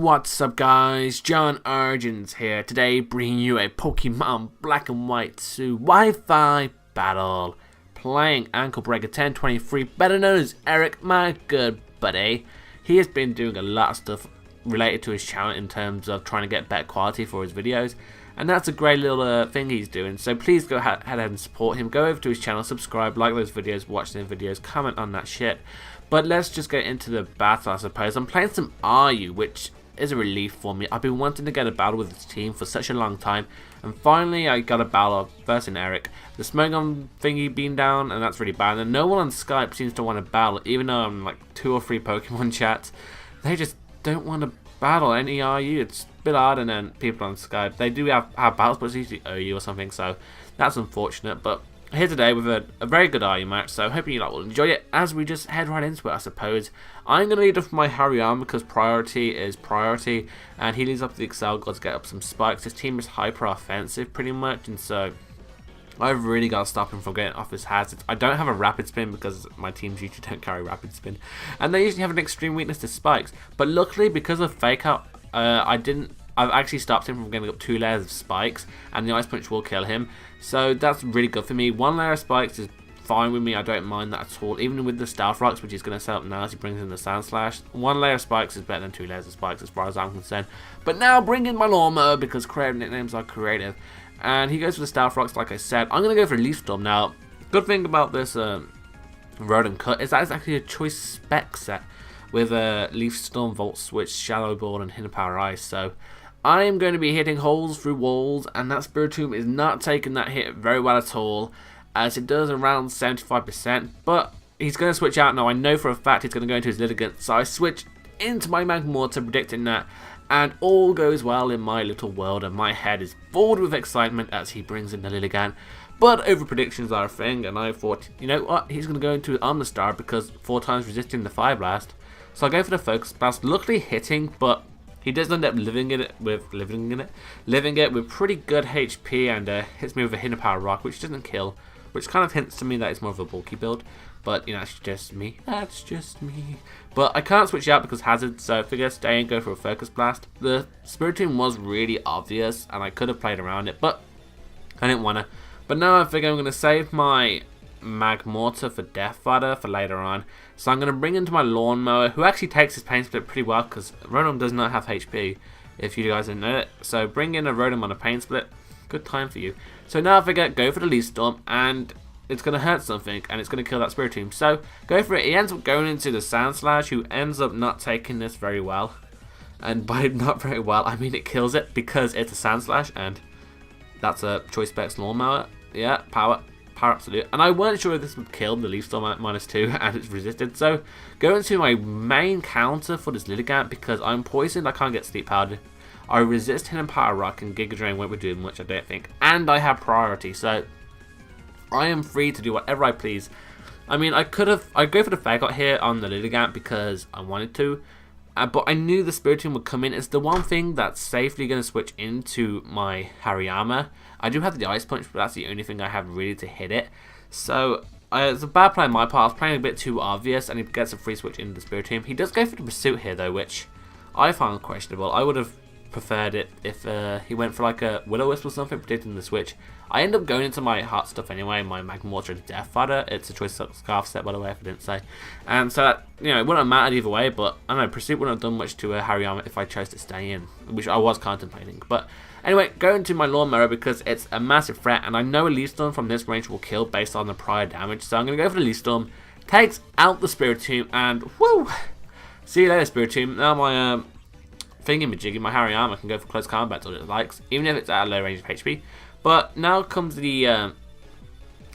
What's up guys, JohnOrigins here, today bringing you a Pokemon Black and White 2 Wi-Fi battle, playing AnkleBreaker1023, better known as Eric, my good buddy. He has been doing a lot of stuff related to his channel in terms of trying to get better quality for his videos, and that's a great little thing he's doing, so please go ahead and support him. Go over to his channel, subscribe, like those videos, watch the videos, comment on that shit. But let's just get into the battle, I suppose. I'm playing some RU, which is a relief for me. I've been wanting to get a battle with this team for such a long time, and finally I got a battle versing Eric. The smoke on thingy being down, and that's really bad. And no one on Skype seems to want to battle, even though I'm like 2 or 3 Pokemon chats. They just don't want to battle any RU. It's a bit harder than people on Skype. They do have battles, but it's usually OU or something, so that's unfortunate. But here today with a very good RU match, so hoping you lot will enjoy it as we just head right into it, I suppose. I'm going to lead off my Hariyama because priority is priority, and he leads up to the Excel God to get up some spikes. His team is hyper offensive pretty much, and so I've really got to stop him from getting off his hazards. I don't have a rapid spin because my teams usually don't carry rapid spin, and they usually have an extreme weakness to spikes, but luckily because of fake out, I've actually stopped him from getting up 2 layers of spikes, and the Ice Punch will kill him. So that's really good for me. 1 layer of spikes is fine with me. I don't mind that at all. Even with the Stealth Rocks, which he's going to set up now as he brings in the Sand Slash, 1 layer of spikes is better than 2 layers of spikes as far as I'm concerned. But now bring in my Lawnmower because creative nicknames are creative. And he goes for the Stealth Rocks like I said. I'm going to go for Leaf Storm now. Good thing about this Rodent Cut is that it's actually a choice spec set with a Leaf Storm, Volt Switch, Shallow Ball, and Hidden Power Ice. So I am going to be hitting holes through walls, and that Spiritomb is not taking that hit very well at all, as it does around 75%, but he's going to switch out now. I know for a fact he's going to go into his Litigant, so I switch into my Magmortar predicting that, and all goes well in my little world, and my head is filled with excitement as he brings in the Lilligant. But over predictions are a thing, and I thought, you know what, he's going to go into Omnistar because 4 times resisting the Fire Blast, so I go for the Focus Blast, luckily hitting, but he does end up living it with pretty good HP, and hits me with a Hidden Power Rock, which doesn't kill, which kind of hints to me that it's more of a bulky build. But you know, that's just me. That's just me. But I can't switch out because Hazard, so I figure stay and go for a Focus Blast. The Spiritomb was really obvious, and I could have played around it, but I didn't wanna. But now I figure I'm gonna save my Magmortar for Death Fodder for later on. So I'm going to bring into my Lawnmower, who actually takes his Pain Split pretty well because Rotom does not have HP, if you guys didn't know it. So bring in a Rotom on a Pain Split, good time for you. So now I figure go for the Leaf Storm, and it's going to hurt something, and it's going to kill that Spiritomb. So go for it. He ends up going into the Sand Slash, who ends up not taking this very well. And by not very well, I mean it kills it because it's a Sand Slash, and that's a Choice Specs Lawnmower. Yeah, power absolute, and I weren't sure if this would kill the Leaf Storm at -2 and it's resisted, so go into my main counter for this Lilligant because I'm poisoned, I can't get Sleep Powder, I resist Hidden Power Rock, and Giga Drain won't be doing much I don't think, and I have priority, so I am free to do whatever I please. I mean, I go for the Fake Out here on the Lilligant because I wanted to, but I knew the Spiritomb would come in. It's the one thing that's safely going to switch into my Hariyama. I do have the Ice Punch, but that's the only thing I have really to hit it. So it's a bad play on my part. I was playing a bit too obvious, and he gets a free switch into the Spiritomb. He does go for the Pursuit here, though, which I find questionable. I would have preferred it if he went for like a Will-O-Wisp or something, predicting the switch. I end up going into my hot stuff anyway, my Magmortar and Death Fodder. It's a Choice Scarf set, by the way, if I didn't say. And so that, you know, it wouldn't have mattered either way, but I don't know, Pursuit wouldn't have done much to Hariyama if I chose to stay in, which I was contemplating. But anyway, go into my Lawnmower because it's a massive threat, and I know a Leaf Storm from this range will kill based on the prior damage, so I'm going to go for the Leaf Storm, takes out the Spiritomb, and woo! See you later, Spiritomb. Now my thingy-majiggy, my Hariyama can go for close combat all it likes, even if it's at a low range of HP. But now comes the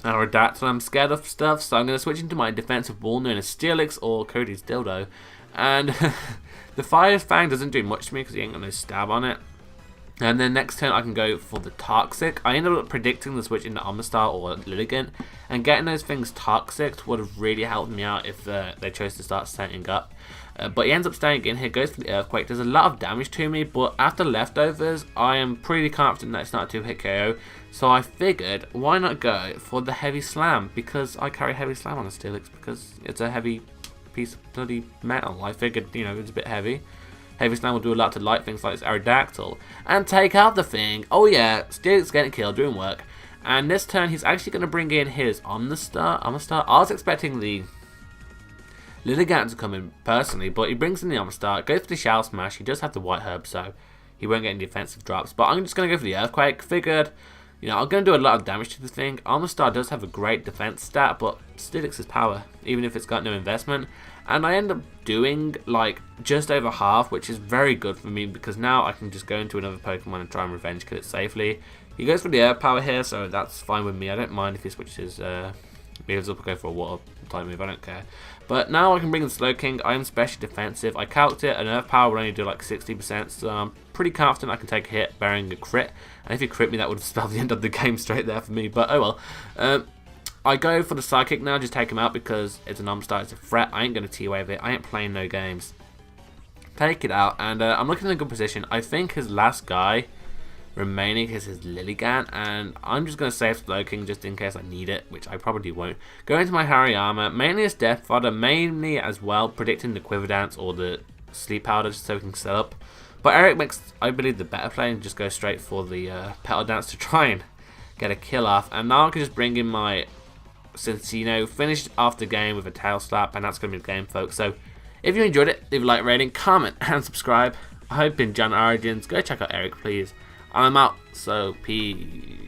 Aerodactyl, and I'm scared of stuff, so I'm going to switch into my defensive ball known as Steelix or Cody's Dildo. And the Fire Fang doesn't do much to me because he ain't got no stab on it. And then next turn I can go for the Toxic. I ended up predicting the switch into Omnistar or Lilligant, and getting those things Toxic would have really helped me out if they chose to start setting up. But he ends up staying in here, goes for the Earthquake, does a lot of damage to me, but after Leftovers, I am pretty confident that it's not a 2-hit KO, so I figured, why not go for the Heavy Slam, because I carry Heavy Slam on the Steelix, because it's a heavy piece of bloody metal. I figured, you know, it's a bit heavy, Heavy Slam will do a lot to light things like this Aerodactyl and take out the thing. Oh yeah, steelix getting killed, doing work. And this turn he's actually going to bring in his Omnistar. I was expecting the Lilligant to come in personally, but he brings in the Omnistar, goes for the Shell Smash. He does have the White Herb, so he won't get any defensive drops. But I'm just going to go for the Earthquake. Figured, you know, I'm going to do a lot of damage to the thing. Omnistar does have a great defense stat, but steelix is power, even if it's got no investment. And I end up doing like just over half, which is very good for me because now I can just go into another Pokemon and try and revenge kill it safely. He goes for the air power here, so that's fine with me. I don't mind if he switches moves up or go for a water type move, I don't care. But now I can bring in Sloking. I am specially defensive. I calced it, and Earth Power will only do like 60%, so I'm pretty confident I can take a hit bearing a crit. And if he crit me, that would have spelled the end of the game straight there for me, but oh well. I go for the Psychic now, just take him out because it's an Omstar, it's a threat. I ain't going to T-Wave it, I ain't playing no games. Take it out, and I'm looking in a good position. I think his last guy remaining is his Lilligant, and I'm just going to save Sloking just in case I need it, which I probably won't. Go into my Hariyama, mainly as Death Fodder, mainly as well predicting the Quiver Dance or the Sleep Powder just so we can set up. But Eric makes, I believe, the better play and just go straight for the Petal Dance to try and get a kill off. And now I can just bring in my Cincino, finish off the game with a Tail Slap, and that's going to be the game, folks. So if you enjoyed it, leave a like, rating, comment, and subscribe. I hope in John Origins. Go check out Eric, please. I'm out, so peace.